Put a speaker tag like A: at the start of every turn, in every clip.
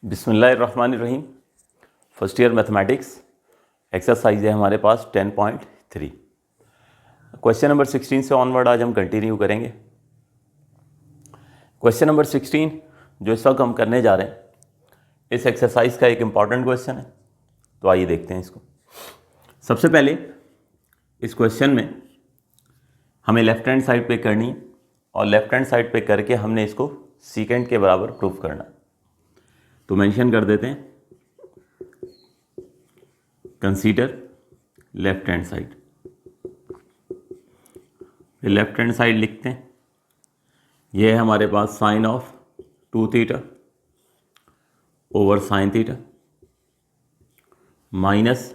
A: बिस्मिल्लाहिर्रहमानिर्रहीम। First year mathematics exercise है हमारे पास 10.3। क्वेश्चन नंबर 16 से ऑनवर्ड आज हम कंटिन्यू करेंगे। क्वेश्चन नंबर 16 जो इस वक्त हम करने जा रहे हैं, इस एक्सरसाइज का एक इम्पॉर्टेंट क्वेश्चन है। तो आइए देखते हैं इसको। सबसे पहले इस क्वेश्चन में हमें लेफ्ट हैंड साइड पे करनी है और लेफ्ट हैंड साइड पे करके हमने इसको सीकेंड के बराबर प्रूफ करना है। तो मेंशन कर देते हैं, consider left hand side. Left hand side लिखते हैं, यह है हमारे पास sine of 2 theta over sine theta minus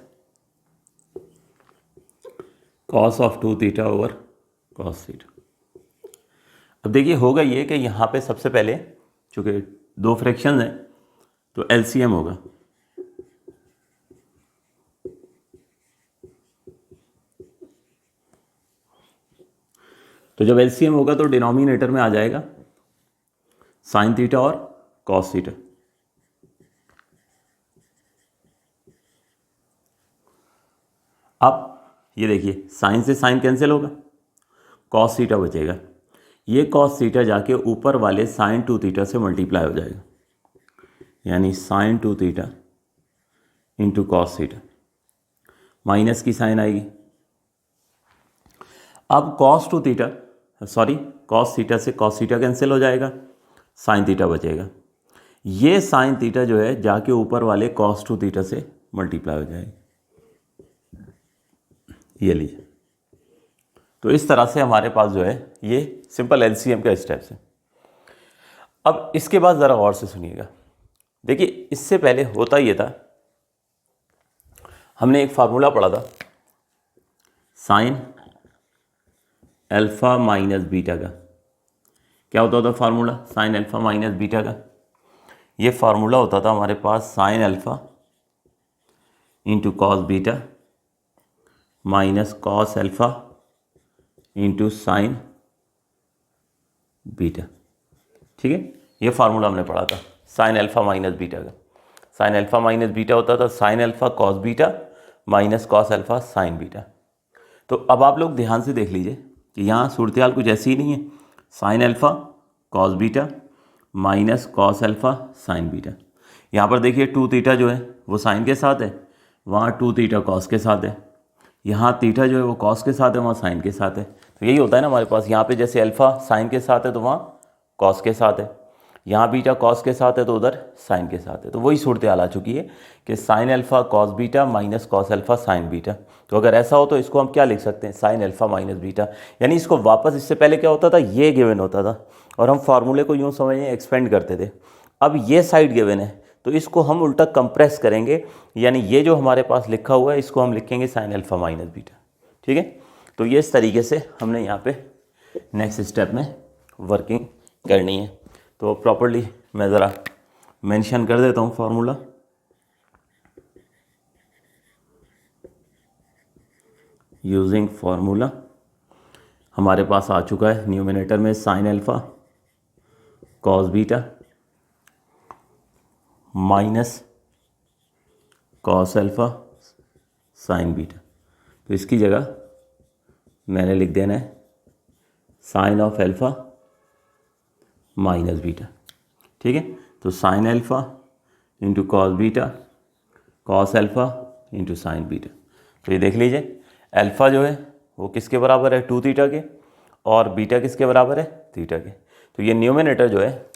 A: cos of 2 theta over cos theta. अब देखिए होगा ये कि यहाँ पे सबसे पहले चूँकि दो फ्रैक्शंस हैं तो एलसीएम होगा। तो जब एलसीएम होगा तो डिनोमिनेटर में आ जाएगा साइन थीटा और कॉस थीटा। अब ये देखिए साइन से साइन कैंसिल होगा, कॉस थीटा बचेगा। ये कॉस थीटा जाके ऊपर वाले साइन 2 थीटा से मल्टीप्लाई हो जाएगा, यानी sine 2 theta into cos theta. Minus की साइन आएगी। अब कॉस थीटा से कॉस थीटा कैंसिल हो जाएगा, साइन थीटा बचेगा। ये साइन थीटा जो है जाके ऊपर वाले कॉस 2 थीटा से मल्टीप्लाई हो जाएगी। ये लीजिए। तो इस तरह से हमारे पास जो है ये सिंपल एलसीएम का स्टेप्स है। अब इसके बाद ज़रा गौर से सुनिएगा। देखिए इससे पहले होता ये था, हमने एक फार्मूला पढ़ा था साइन अल्फ़ा माइनस बीटा का। क्या होता था formula sine alpha minus beta का? ये फार्मूला होता था हमारे पास sine alpha into cos beta minus cos alpha into sine beta. ठीक है, ये फार्मूला हमने पढ़ा था साइन अल्फ़ा माइनस बीटा का। साइन अल्फ़ा माइनस बीटा होता था sine alpha cos beta minus cos alpha sine beta. तो अब आप लोग ध्यान से देख लीजिए कि यहाँ सूरत हाल कुछ ऐसी ही नहीं है। Sine alpha cos beta minus cos alpha sine beta. यहाँ पर देखिए 2 थीटा जो है वो साइन के साथ है, वहाँ 2 थीटा कॉस के साथ है। यहाँ थीटा जो है वो कॉस के साथ है, वहाँ साइन के साथ है। तो यही होता है ना हमारे पास। यहाँ पे जैसे अल्फ़ा साइन के साथ है तो वहाँ कॉस के साथ है, यहाँ बीटा कॉस के साथ है तो उधर साइन के साथ है। तो वही सूरत हाल आ चुकी है कि sign alpha cos beta minus cos alpha sine beta. तो अगर ऐसा हो तो इसको हम क्या लिख सकते हैं, साइन अल्फ़ा माइनस बीटा। यानी इसको वापस, इससे पहले क्या होता था, ये गिवन होता था और हम फार्मूले को यूँ समझें एक्सपेंड करते थे। अब ये साइड गिवन है तो इसको हम उल्टा कंप्रेस करेंगे, यानी ये जो हमारे पास लिखा हुआ है इसको हम लिखेंगे साइन अल्फ़ा माइनस बीटा। ठीक है, तो ये इस तरीके से हमने यहाँ पे नेक्स्ट स्टेप में वर्किंग करनी है। तो प्रॉपर्ली मैं ज़रा मेंशन कर देता हूँ फार्मूला। यूजिंग फार्मूला हमारे पास आ चुका है न्यूमिनेटर में sine alpha cos beta minus cos alpha sine beta. तो इसकी जगह मैंने लिख देना है sine of alpha minus beta. ठीक है, तो sine alpha into cos beta cos alpha into sine beta. तो ये देख लीजिए अल्फ़ा जो है वो किसके बराबर है, 2 थीटा के, और बीटा किसके बराबर है, थीटा के। तो ये न्यूमिनेटर जो है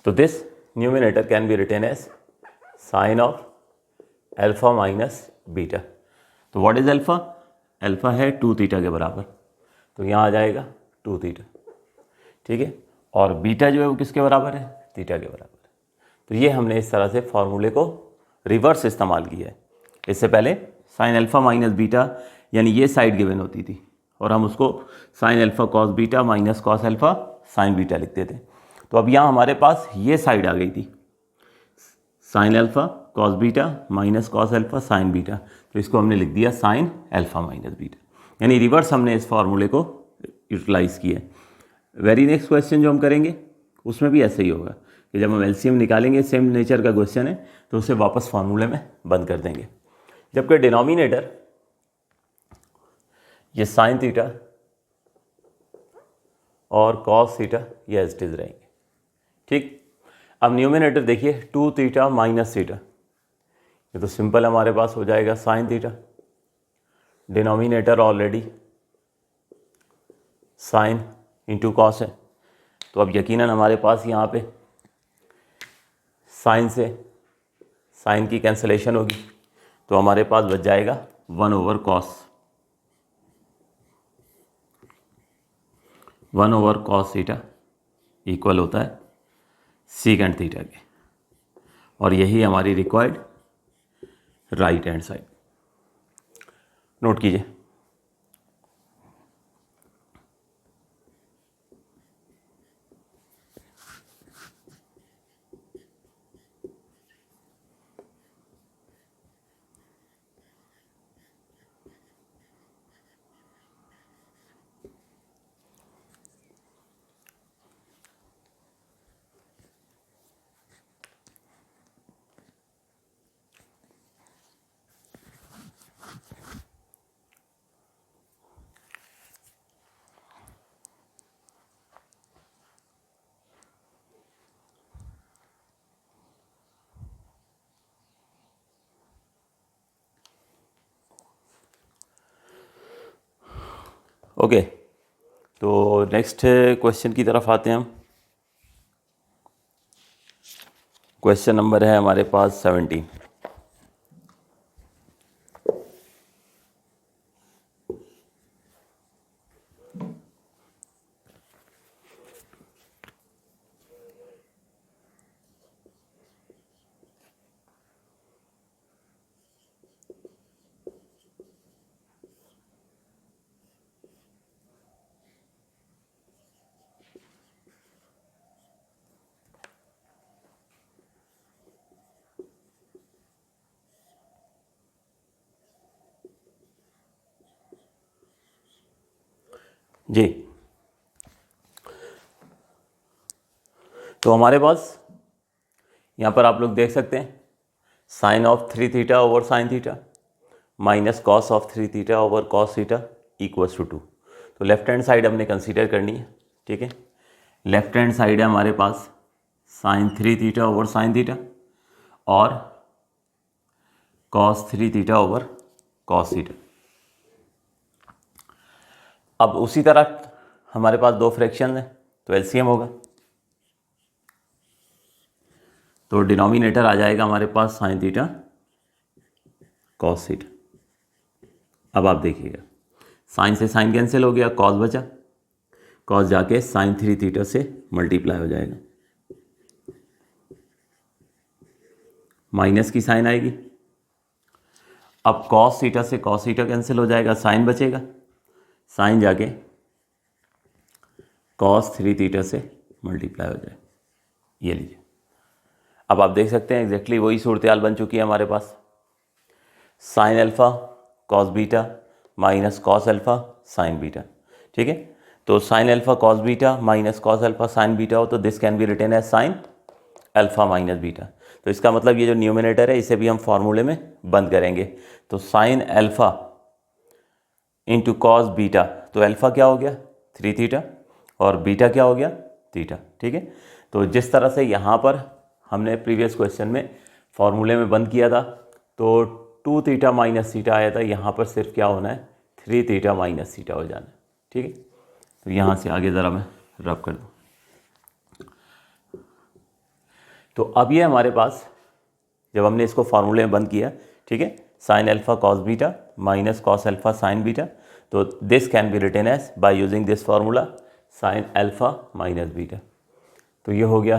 A: तो this numerator can be written as sine of alpha minus beta. तो व्हाट इज अल्फ़ा? अल्फ़ा है 2 थीटा के बराबर, तो यहाँ आ जाएगा 2 थीटा। ठीक है, और बीटा जो है वो किसके बराबर है, थीटा के बराबर है। तो ये हमने इस तरह से फार्मूले को रिवर्स इस्तेमाल किया है। इससे पहले साइन अल्फ़ा माइनस बीटा यानी ये साइड गिवन होती थी और हम उसको sign alpha cos beta minus cos alpha sine beta लिखते थे। तो अब यहाँ हमारे पास ये साइड आ गई थी, sign alpha cos beta minus cos alpha sine beta, तो इसको हमने लिख दिया साइन अल्फ़ा माइनस बीटा, यानी रिवर्स हमने इस फार्मूले को यूटिलाइज़ किया है। वेरी नेक्स्ट क्वेश्चन जो हम करेंगे उसमें भी ऐसे ही होगा कि जब हम एलसीएम निकालेंगे, सेम नेचर का क्वेश्चन है, तो उसे वापस फार्मूले में बंद कर देंगे। जबकि डिनोमिनेटर ये साइन थीटा और कॉस थीटा ये एज इट इज रहेंगे। ठीक, अब न्यूमिनेटर देखिए 2 थीटा माइनस थीटा, ये तो सिंपल हमारे पास हो जाएगा sine theta. Denominator already sine into cos है, तो अब यकीनन हमारे पास यहाँ पे साइन से साइन की कैंसलेशन होगी, तो हमारे पास बच जाएगा 1/cos, 1/cos थीटा इक्वल होता है सीकेंड थीटा के, और यही हमारी required right hand side. Note कीजिए। ओके, तो नेक्स्ट क्वेश्चन की तरफ आते हैं हम। क्वेश्चन नंबर है हमारे पास 17। जी, तो हमारे पास यहाँ पर आप लोग देख सकते हैं sine of 3 theta over sine theta minus cos of 3 theta over cos theta equals to 2। तो लेफ्ट हैंड साइड हमने कंसीडर करनी है। ठीक है, लेफ्ट हैंड साइड है हमारे पास sine 3 theta over sine theta और cos 3 theta over cos theta. अब उसी तरह हमारे पास दो फ्रैक्शन है, तो एलसीएम होगा, तो डिनोमिनेटर आ जाएगा हमारे पास साइन थीटा कॉस थीटा। अब आप देखिएगा साइन से साइन कैंसिल हो गया, कॉस बचा, कॉस जाके साइन 3 थीटा से मल्टीप्लाई हो जाएगा, माइनस की साइन आएगी। अब कॉस थीटा से कॉस थीटा कैंसिल हो जाएगा, साइन बचेगा, साइन जाके कॉस 3 थीटा से मल्टीप्लाई हो जाए। ये लीजिए, अब आप देख सकते हैं एग्जैक्टली वही सूरत हाल बन चुकी है हमारे पास। Sine alpha cos beta minus cos alpha sine beta. ठीक है, तो sine alpha cos beta minus cos alpha sine beta हो तो this can be written as sine alpha minus beta. तो इसका मतलब ये जो न्यूमिनेटर है इसे भी हम फॉर्मूले में बंद करेंगे। तो sine alpha into cos beta, तो अल्फ़ा क्या हो गया 3 थीटा और बीटा क्या हो गया थीटा। ठीक है, तो जिस तरह से यहाँ पर हमने प्रीवियस क्वेश्चन में फॉर्मूले में बंद किया था, तो 2 थीटा माइनस थीटा आया था, यहाँ पर सिर्फ क्या होना है 3 थीटा माइनस थीटा हो जाना है। ठीक है, तो यहाँ से आगे ज़रा मैं रब कर दूँ। तो अब ये हमारे पास जब हमने इसको फार्मूले में बंद किया, ठीक है, sine alpha cos beta minus cos alpha sine beta, तो this can be written as by using this formula sine alpha minus beta. तो ये हो गया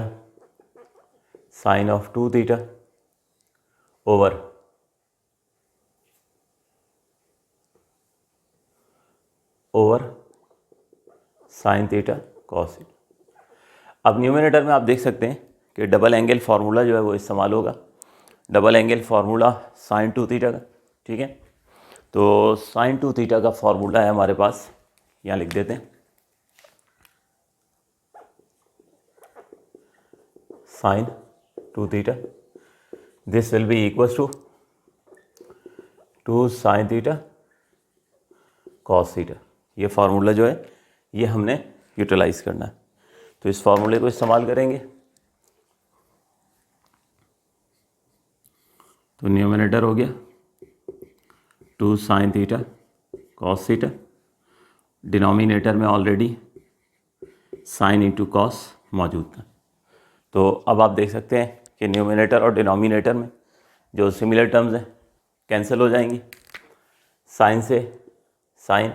A: sine of 2 theta over sine theta cos theta. अब न्यूमिनेटर में आप देख सकते हैं कि डबल एंगल फार्मूला जो है वो इस्तेमाल होगा। Double angle formula sign 2 theta का, ठीक है। तो साइन 2 थीटा का फार्मूला है हमारे पास, यहाँ लिख देते हैं, sine 2 theta this will be equals to sine theta cos theta. ये फार्मूला जो है ये हमने यूटिलाइज करना है, तो इस फार्मूले को इस्तेमाल करेंगे। तो न्यूमरेटर हो गया 2 sign theta cos theta, denominator में ऑलरेडी साइन इंटू कॉस मौजूद था। तो अब आप देख सकते हैं कि न्यूमरेटर और डिनोमिनेटर में जो सिमिलर टर्म्स हैं कैंसिल हो जाएंगी। साइन से साइन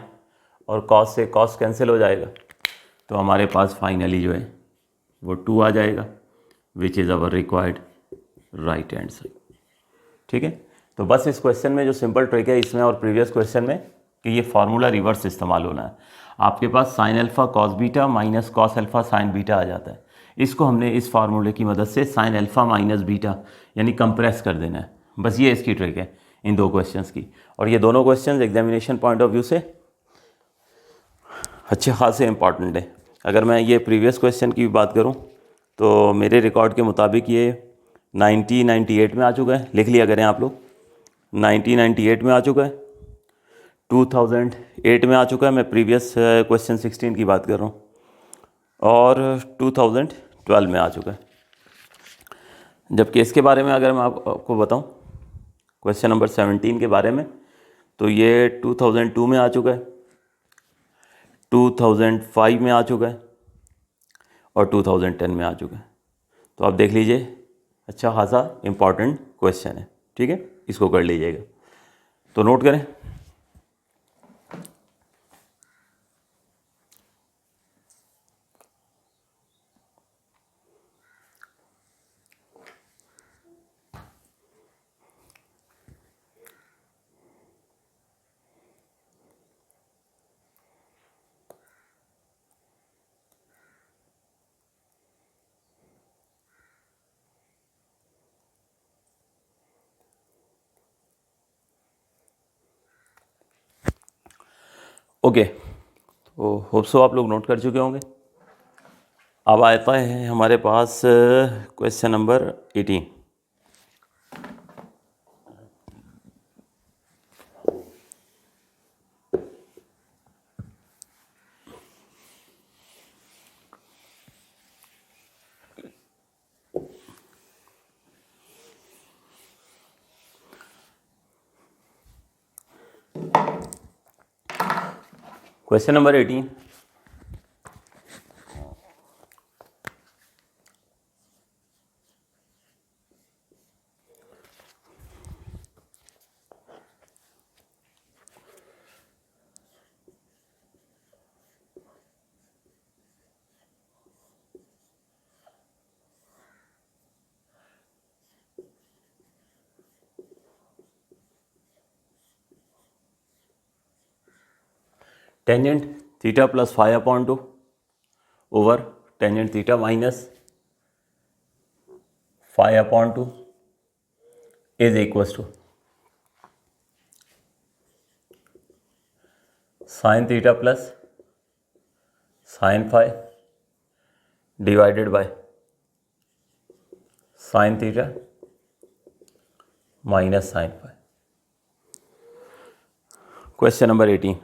A: और कॉस से कॉस कैंसिल हो जाएगा, तो हमारे पास फाइनली जो है वो 2 आ जाएगा, which is our required right hand side, ठीक है। तो बस इस क्वेश्चन में जो सिंपल ट्रिक है इसमें और प्रीवियस क्वेश्चन में कि ये फार्मूला रिवर्स इस्तेमाल होना है। आपके पास sine alpha cos beta minus cos alpha sine beta आ जाता है, इसको हमने इस फार्मूले की मदद से साइन अल्फ़ा माइनस बीटा यानी कंप्रेस कर देना है। बस ये इसकी ट्रिक है इन 2 क्वेश्चंस की, और ये दोनों questions examination point of view से अच्छे खासे इंपॉर्टेंट है। अगर मैं ये प्रीवियस क्वेश्चन की बात करूं तो मेरे रिकॉर्ड के मुताबिक ये 1998 में आ चुका है, लिख लिया करें आप लोग, 1998 में आ चुका है, 2008 में आ चुका है, मैं प्रीवियस क्वेश्चन 16 की बात कर रहा हूँ, और 2012 में आ चुका है। जबकि इसके बारे में अगर मैं आपको बताऊं क्वेश्चन नंबर 17 के बारे में, तो ये 2002 में आ चुका है, 2005 में आ चुका है और 2010 में आ चुका है। तो आप देख लीजिए अच्छा खासा इम्पॉर्टेंट क्वेश्चन है, ठीक है, इसको कर लीजिएगा। तो नोट करें, ओके। तो होप सो आप लोग नोट कर चुके होंगे। अब आता है हमारे पास question number 18। Question number 18, tangent theta plus phi upon 2 over tangent theta minus phi upon 2 is equals to sine theta plus sine phi divided by sine theta minus sine phi. Question number 18,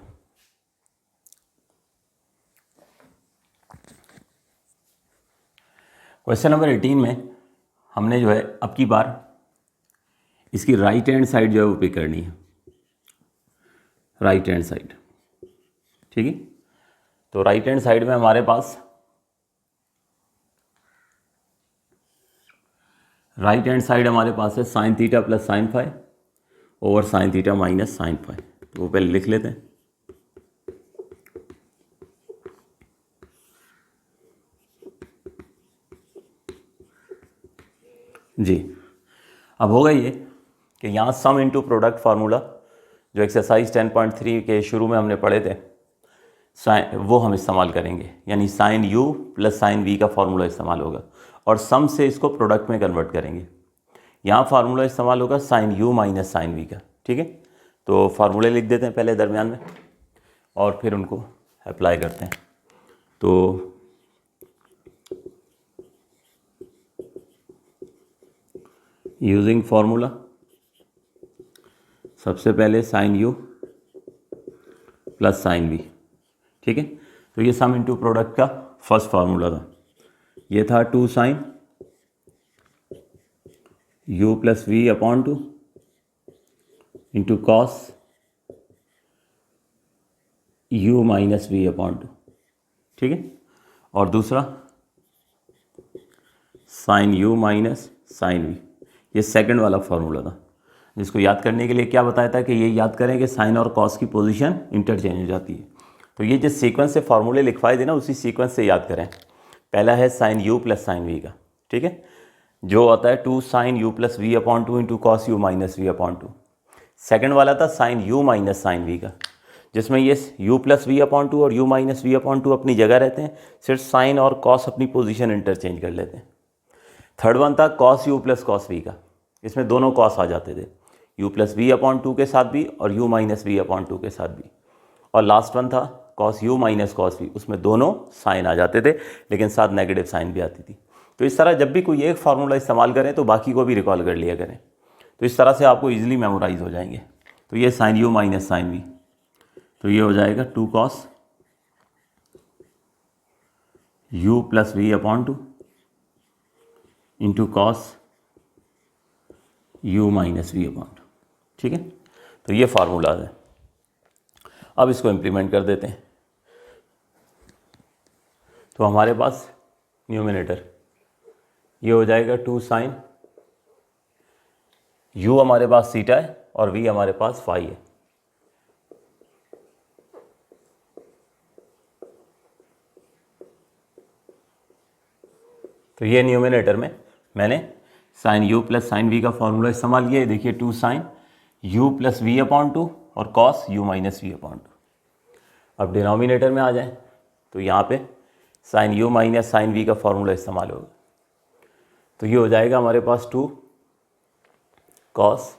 A: question number 18 में हमने जो है अब की बार इसकी right hand side जो है वो पिक करनी है, राइट हैंड साइड, ठीक है। तो राइट हैंड साइड में हमारे पास राइट हैंड साइड हमारे पास है sine theta plus sine phi over sine theta minus sine phi. तो वो पहले लिख लेते हैं, जी। अब होगा ये कि यहाँ सम इनटू प्रोडक्ट फार्मूला जो एक्सरसाइज 10.3 के शुरू में हमने पढ़े थे, साइन वो हम इस्तेमाल करेंगे, यानी sine u plus sine v का फार्मूला इस्तेमाल होगा और सम से इसको प्रोडक्ट में कन्वर्ट करेंगे। यहाँ फार्मूला इस्तेमाल होगा sine u minus sine v का, ठीक है। तो फार्मूले लिख देते हैं पहले दरमियान में और फिर उनको अप्लाई करते हैं। तो यूजिंग फार्मूला, सबसे पहले sine u plus sine v, ठीक है। तो ये सम इनटू प्रोडक्ट का फर्स्ट फार्मूला था, ये था 2 sine u plus v upon 2 into cos u minus v upon 2, ठीक है। और दूसरा sine u minus sine v, ये सेकंड वाला फार्मूला था, जिसको याद करने के लिए क्या बताया था कि ये याद करें कि साइन और कॉस की पोजीशन इंटरचेंज हो जाती है। तो ये जिस सीक्वेंस से फार्मूले लिखवाए थे ना, उसी सीक्वेंस से याद करें। पहला है sine u plus sine v का, ठीक है, जो आता है 2 sine u plus v upon 2 into cos u minus v upon 2। Second वाला था sine u minus sine v का, जिसमें ये यू प्लस वी अपॉन 2 और यू माइनस वी अपॉन 2 अपनी जगह रहते हैं, सिर्फ साइन और कॉस अपनी पोजीशन इंटरचेंज कर लेते हैं। थर्ड वन था cos u plus cos v का, इसमें दोनों कॉस आ जाते थे, यू प्लस वी अपॉन 2 के साथ भी और यू माइनस वी अपॉन 2 के साथ भी। और लास्ट वन था cos u minus cos v, उसमें दोनों साइन आ जाते थे लेकिन साथ नेगेटिव साइन भी आती थी। तो इस तरह जब भी कोई एक फार्मूला इस्तेमाल करें तो बाकी को भी रिकॉल कर लिया करें, तो इस तरह से आपको ईजिली मेमोराइज हो जाएंगे। तो ये sine u minus sine v, तो ये हो जाएगा 2 cos u plus v upon 2 into cos u minus v upon 2, ठीक है। तो ये फार्मूला है। अब इसको इम्प्लीमेंट कर देते हैं। तो हमारे पास न्यूमिनेटर ये हो जाएगा 2 साइन, यू हमारे पास थीटा है और वी हमारे पास फाई है। तो ये न्यूमिनेटर में मैंने sine u plus sine v का फॉर्मूला इस्तेमाल किया है। देखिए 2 sine u plus v upon 2 और cos u minus v upon 2। अब डिनोमिनेटर में आ जाएं तो यहाँ पे sine u minus sine v का फॉर्मूला इस्तेमाल होगा। तो ये हो जाएगा हमारे पास 2 cos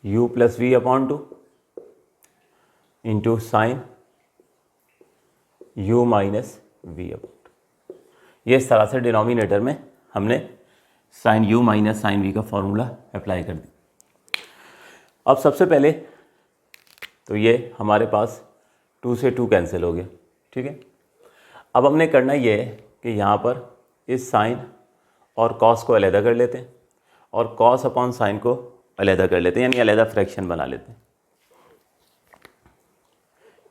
A: u plus v upon 2 into sine u minus v upon 2। ये इस तरह से डिनोमिनेटर में हमने sine u minus sine v का फॉर्मूला अप्लाई कर दिया। अब सबसे पहले तो ये हमारे पास 2 से 2 कैंसिल हो गया, ठीक है। अब हमने करना ये है कि यहाँ पर इस साइन और कॉस को अलहदा कर लेते हैं और कॉस अपॉन साइन को अलहदा कर लेते हैं, यानी अलहदा फ्रैक्शन बना लेते हैं,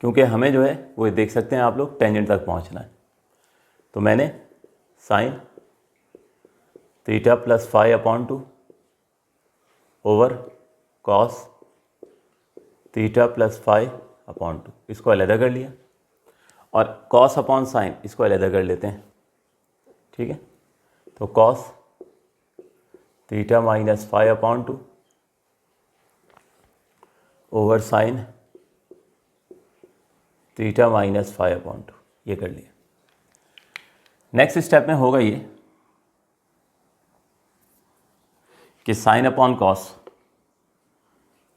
A: क्योंकि हमें जो है वो देख सकते हैं आप लोग टेंजेंट तक पहुँचना है। तो मैंने sine theta plus phi upon 2 over cos theta plus phi upon 2 इसको अलहदा कर लिया और कॉस अपॉन साइन इसको अलहदा कर लेते हैं, ठीक है। तो cos theta minus phi upon 2 over sine theta minus phi upon 2, ये कर लिया। नेक्स्ट स्टेप में होगा ये कि साइन अपॉन कॉस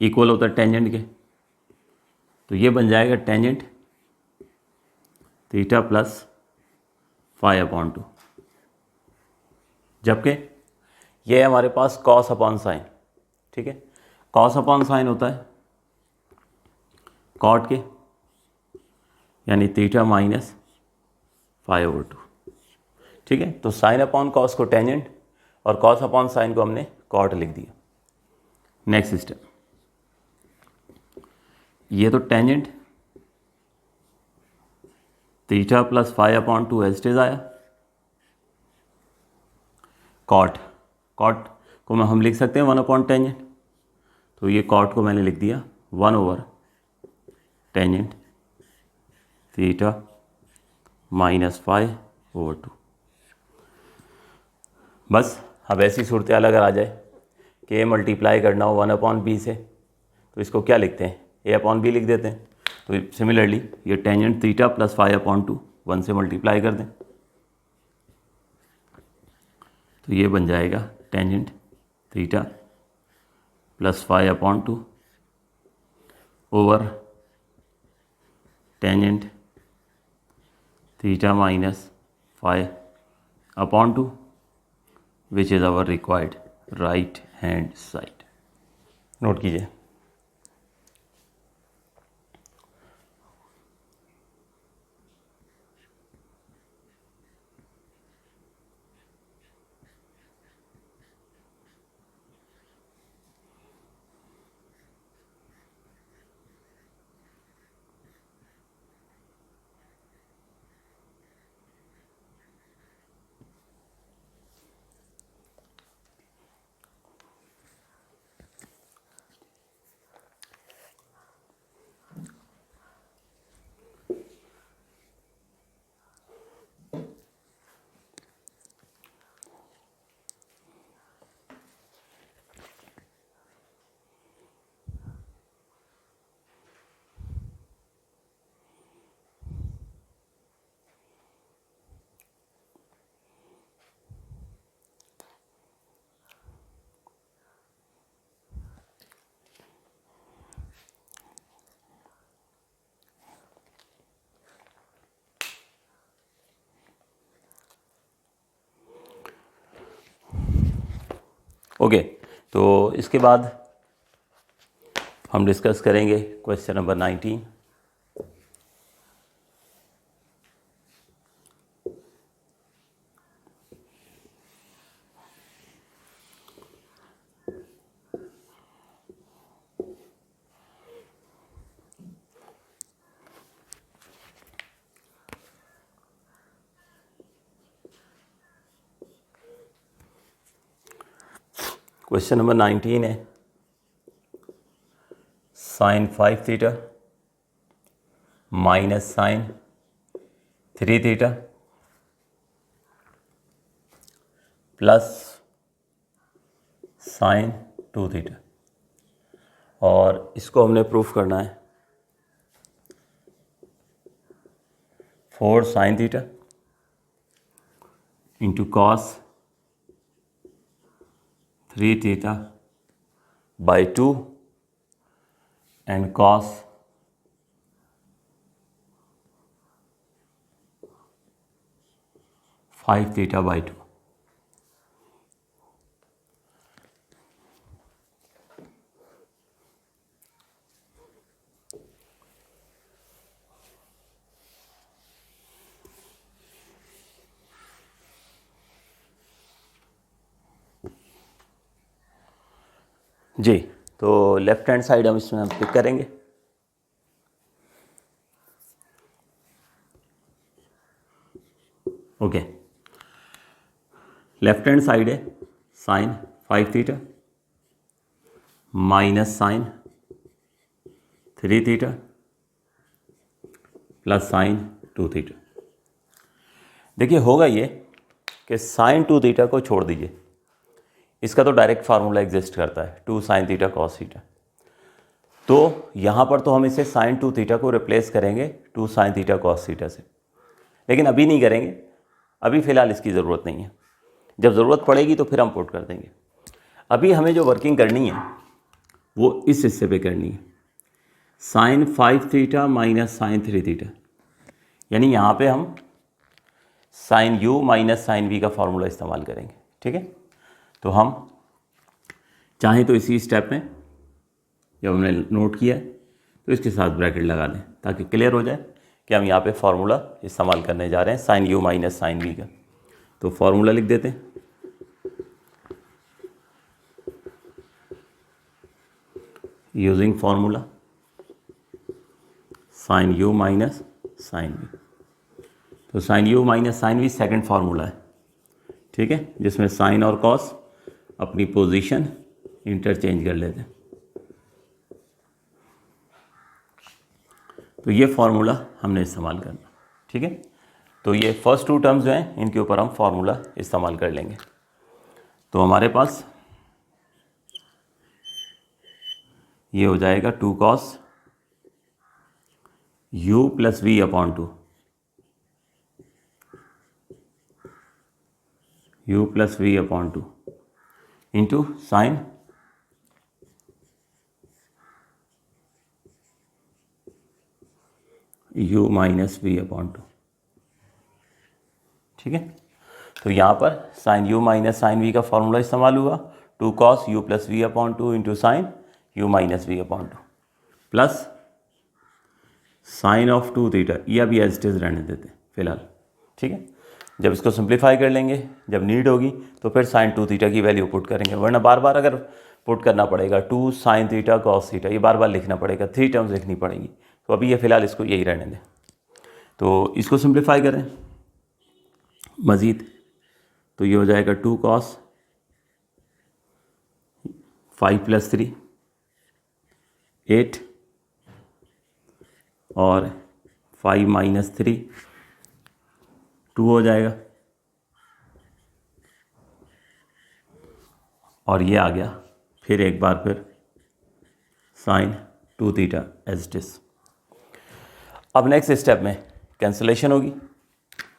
A: इक्वल होता है टेंजेंट के, तो ये बन जाएगा tangent theta plus phi upon 2, जबकि ये है हमारे पास कॉस अपॉन साइन, ठीक है। कॉस अपॉन साइन होता है कॉट के, यानी थीटा माइनस फाई ओवर 2, ठीक है। तो साइन अपॉन कॉस को टेंजेंट और कॉस अपॉन साइन को हमने कॉट लिख दिया। नेक्स्ट स्टेप, ये तो tangent theta plus phi upon 2 as it is आया। कॉट को हम लिख सकते हैं 1 अपॉन टेंजेंट, तो ये कॉट को मैंने लिख दिया 1 over tangent theta minus phi over 2। बस अब ऐसी सूरत हाल अगर आ जाए कि ए मल्टीप्लाई करना हो 1 अपॉन बी से, तो इसको क्या लिखते हैं, ए अपॉन बी लिख देते हैं। तो सिमिलरली ये tangent theta plus phi upon 2 1 से मल्टीप्लाई कर दें, तो ये बन जाएगा tangent theta plus phi upon two over tangent theta minus phi upon two which is our required right hand side. Note कीजिए। ओके, तो इसके बाद हम डिस्कस करेंगे क्वेश्चन नंबर 19। क्वेश्चन नंबर 19 है sine 5 theta minus sine 3 theta plus sine 2 theta, और इसको हमने प्रूफ करना है 4 sine theta into cos 3 theta by 2 and cos 5 theta by 2। जी, तो लेफ्ट हैंड साइड हम इसमें पिक करेंगे। ओके, लेफ्ट हैंड साइड है sine 5 theta minus sine 3 theta plus sine 2 theta. देखिए होगा ये कि साइन 2 थीटा को छोड़ दीजिए, इसका तो डायरेक्ट फार्मूला एग्जिस्ट करता है 2 साइन थीटा कॉस थीटा। तो यहाँ पर तो हम इसे साइन 2 थीटा को रिप्लेस करेंगे 2 साइन थीटा कॉस थीटा से, लेकिन अभी नहीं करेंगे, अभी फ़िलहाल इसकी ज़रूरत नहीं है। जब ज़रूरत पड़ेगी तो फिर हम पुट कर देंगे। अभी हमें जो वर्किंग करनी है वो इस हिस्से पे करनी है, sine 5 theta minus sine 3 theta, यानी यहाँ पे हम sine u minus sine v का फार्मूला इस्तेमाल करेंगे। ठीक है, तो हम चाहें तो इसी स्टेप में जब हमने नोट किया है तो इसके साथ ब्रैकेट लगा लें ताकि क्लियर हो जाए कि हम यहाँ पे फार्मूला इस्तेमाल करने जा रहे हैं sine u minus sine v का। तो फार्मूला लिख देते हैं, using formula sine u minus sine v। तो sine u minus sine v second formula है, ठीक है, जिसमें साइन और कॉस अपनी पोजीशन इंटरचेंज कर लेते हैं। तो ये फार्मूला हमने इस्तेमाल करना, ठीक है। तो ये फर्स्ट 2 टर्म्स जो हैं इनके ऊपर हम फार्मूला इस्तेमाल कर लेंगे। तो हमारे पास ये हो जाएगा 2 cos u plus v upon 2, u plus v upon 2 into sine u minus v upon two. ठीक है, तो यहाँ पर sine u minus sine v का फॉर्मूला इस्तेमाल हुआ, 2 cos u plus v upon two into sine u minus v upon two plus sine of 2 theta, ये अभी एज इट इज रहने देते हैं फिलहाल। ठीक है, जब इसको सिंप्लीफाई कर लेंगे, जब नीड होगी तो फिर साइन 2 थीटा की वैल्यू पुट करेंगे, वरना बार बार अगर पुट करना पड़ेगा 2 साइन थीटा कॉस थीटा, ये बार बार लिखना पड़ेगा, 3 टर्म्स लिखनी पड़ेंगी। तो अभी ये फिलहाल इसको यही रहने दें। तो इसको सिंप्लीफाई करें मज़ीद, तो ये हो जाएगा 2 cos 5 प्लस 3 8 और 5 माइनस 3 2 हो जाएगा, और ये आ गया फिर एक बार फिर sine 2 theta as it is. अब नेक्स्ट स्टेप में कैंसिलेशन होगी,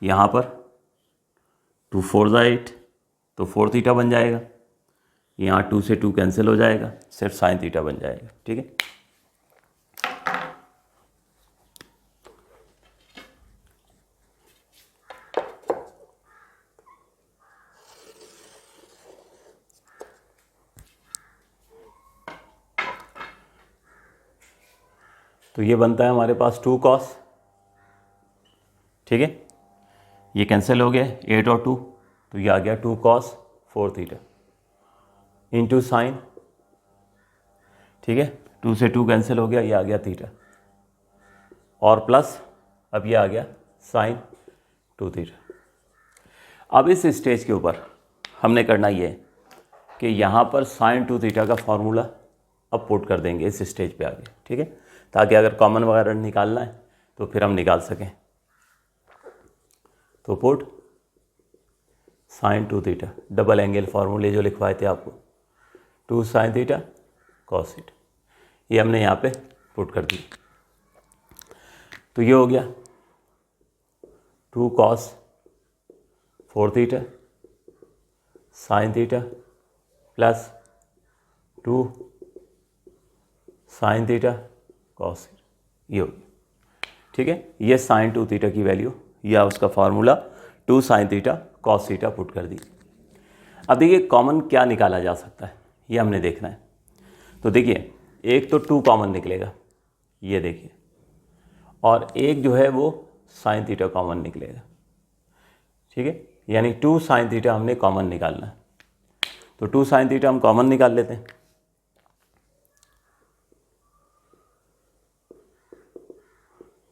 A: यहाँ पर 2 4 8 तो 4 थीटा बन जाएगा, यहाँ 2 से 2 कैंसिल हो जाएगा, सिर्फ साइन थीटा बन जाएगा। ठीक है, तो ये बनता है हमारे पास 2 cos, ठीक है, ये कैंसिल हो गया 8 और 2, तो ये आ गया 2 cos 4 थीटा इंटू साइन, ठीक है, 2 से 2 कैंसिल हो गया, ये आ गया थीटा, और प्लस अब ये आ गया साइन 2 थीटा। अब इस स्टेज के ऊपर हमने करना ये है कि यहाँ पर साइन 2 थीटा का फॉर्मूला अब पुट कर देंगे इस स्टेज पे आगे। ठीक है, ताकि अगर कॉमन वगैरह निकालना है तो फिर हम निकाल सकें। तो put sine 2 theta, double angle फार्मूले जो लिखवाए थे आपको, 2 साइन थीटा कॉस थीटा, ये हमने यहाँ पे पुट कर दी। तो ये हो गया 2 cos 4 theta sine theta plus 2 sign theta cos theta, ये हो गया। ठीक है, ये साइन 2 थीटा की वैल्यू या उसका formula 2 sign theta cos theta put कर दी। अब देखिए कॉमन क्या निकाला जा सकता है, ये हमने देखना है। तो देखिए एक तो 2 कॉमन निकलेगा, ये देखिए, और एक जो है वो साइन थीटा कॉमन निकलेगा। ठीक है, यानी 2 साइन थीटा हमने कॉमन निकालना है। तो 2 साइन थीटा हम कॉमन निकाल लेते हैं।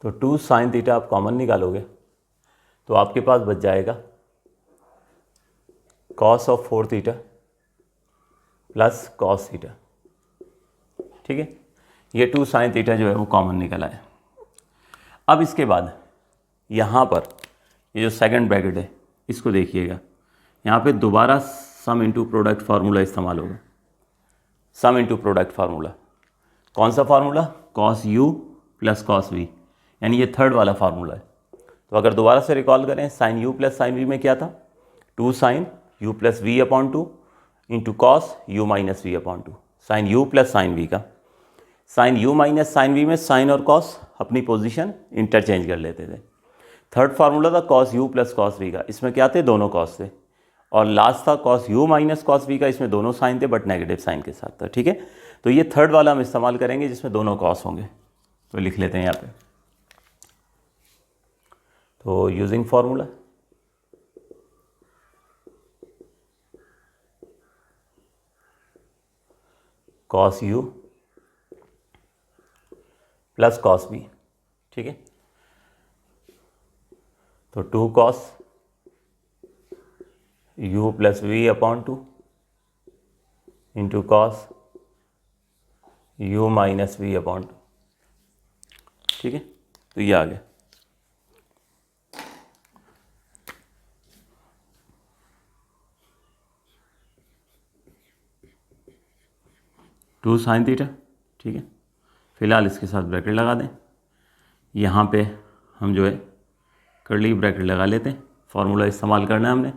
A: तो 2 साइन थीटा आप कॉमन निकालोगे तो आपके पास बच जाएगा cos of 4 theta plus cos theta. ठीक है, ये 2 साइन थीटा जो है वो कॉमन निकला है। अब इसके बाद यहाँ पर ये जो सेकंड ब्रैकेट है इसको देखिएगा, यहाँ पे दोबारा सम इनटू प्रोडक्ट फार्मूला इस्तेमाल होगा। सम इनटू प्रोडक्ट फार्मूला कौन सा formula, cos u plus cos we, यानी ये थर्ड वाला फार्मूला है। तो अगर दोबारा से रिकॉल करें, sine u plus sine v में क्या था, 2 sine u plus v upon 2 into cos u minus v upon 2, sine u plus sine v का। Sine u minus sine v में साइन और कॉस अपनी पोजीशन इंटरचेंज कर लेते थे। थर्ड फार्मूला था cos u plus cos v का, इसमें क्या थे, दोनों कॉस थे। और लास्ट था cos u minus cos v का, इसमें दोनों साइन थे बट नेगेटिव साइन के साथ था। ठीक है, तो ये थर्ड वाला हम इस्तेमाल करेंगे जिसमें दोनों कॉस होंगे। तो लिख लेते हैं यहाँ पे, तो using formula cos u plus cos v. ठीक है, तो 2 cos u plus v upon 2 into cos u minus v upon 2। ठीक है, तो ये आ गया। टू साइन थीटा, ठीक है, फिलहाल इसके साथ ब्रैकेट लगा दें। यहाँ पे हम जो है कर्ली ब्रैकेट लगा लेते हैं, फार्मूला इस्तेमाल करना है हमने।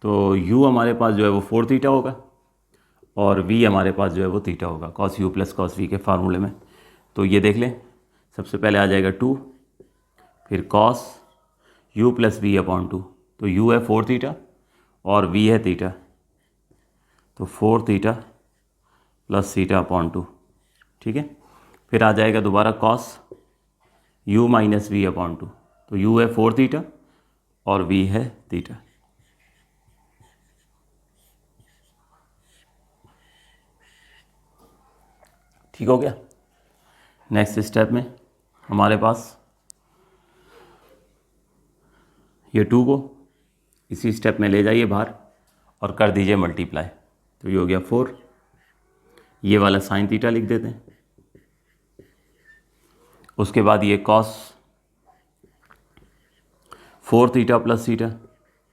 A: तो u हमारे पास जो है वो 4 थीटा होगा, और v हमारे पास जो है वो थीटा होगा cos u plus cos v के फार्मूले में। तो ये देख लें, सबसे पहले आ जाएगा 2, फिर cos u plus v upon 2, तो u है 4 थीटा और v है थीटा, तो 4 थीटा प्लस थीटा अपॉन 2, ठीक है। फिर आ जाएगा दोबारा cos u minus v upon 2, तो u है 4 थीटा और v है थीटा। ठीक हो गया। नेक्स्ट स्टेप में हमारे पास ये 2 को इसी स्टेप में ले जाइए बाहर और कर दीजिए मल्टीप्लाई, तो ये हो गया 4, ये वाला साइन थीटा लिख देते हैं। उसके बाद ये cos 4 थीटा प्लस थीटा,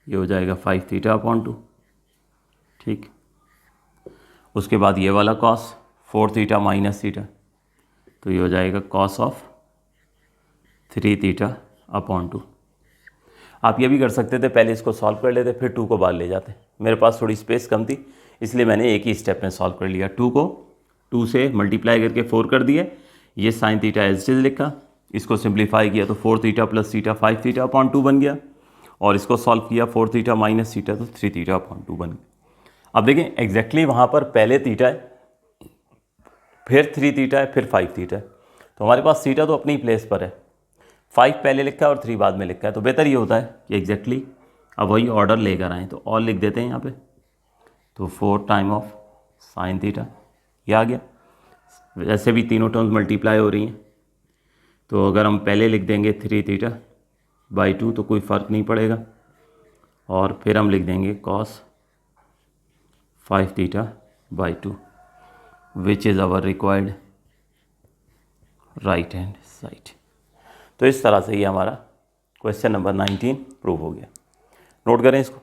A: ये हो जाएगा 5 थीटा अपॉन 2, ठीक। उसके बाद ये वाला cos 4 थीटा माइनस थीटा, तो ये हो जाएगा cos ऑफ 3 थीटा अपॉन 2। आप ये भी कर सकते थे, पहले इसको सॉल्व कर लेते फिर 2 को बाहर ले जाते। मेरे पास थोड़ी स्पेस कम थी इसलिए मैंने एक ही स्टेप में सॉल्व कर लिया। 2 को 2 से मल्टीप्लाई करके 4 कर दिए, ये sine theta as it is लिखा, इसको सिंप्लीफाई किया तो 4 theta plus theta 5 theta upon 2 बन गया, और इसको सॉल्व किया 4 थीटा माइनस थीटा तो 3 थीटा अपॉन 2 बन गया। अब देखें एग्जैक्टली वहाँ पर पहले थीटा है, फिर 3 थीटा है, फिर 5 थीटा है, तो हमारे पास थीटा तो अपनी ही प्लेस पर है, 5 पहले लिखा है और 3 बाद में लिखा है। तो बेहतर ये होता है कि एग्जैक्टली अब वही ऑर्डर लेकर आएँ, तो और लिख देते हैं यहाँ पे, तो 4 टाइम ऑफ साइन थीटा, ये आ गया। वैसे भी तीनों टर्म्स मल्टीप्लाई हो रही हैं, तो अगर हम पहले लिख देंगे 3 थीटा बाई 2 तो कोई फ़र्क नहीं पड़ेगा, और फिर हम लिख देंगे cos 5 theta by 2 which is our required right hand side. तो इस तरह से ये हमारा क्वेश्चन नंबर 19 प्रूव हो गया। नोट करें इसको।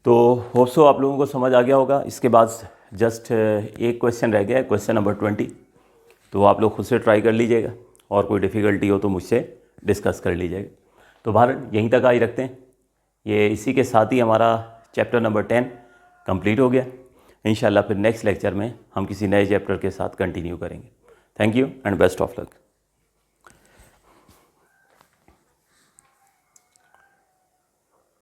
A: तो होप सो आप लोगों को समझ आ गया होगा। इसके बाद जस्ट एक क्वेश्चन रह गया है, क्वेश्चन नंबर 20, तो आप लोग खुद से ट्राई कर लीजिएगा, और कोई डिफ़िकल्टी हो तो मुझसे डिस्कस कर लीजिएगा। तो बाहर यहीं तक आई रखते हैं। ये इसी के साथ ही हमारा चैप्टर नंबर 10 कंप्लीट हो गया। इंशाल्लाह फिर नेक्स्ट लेक्चर में हम किसी नए चैप्टर के साथ कंटिन्यू करेंगे। Thank you and best of luck.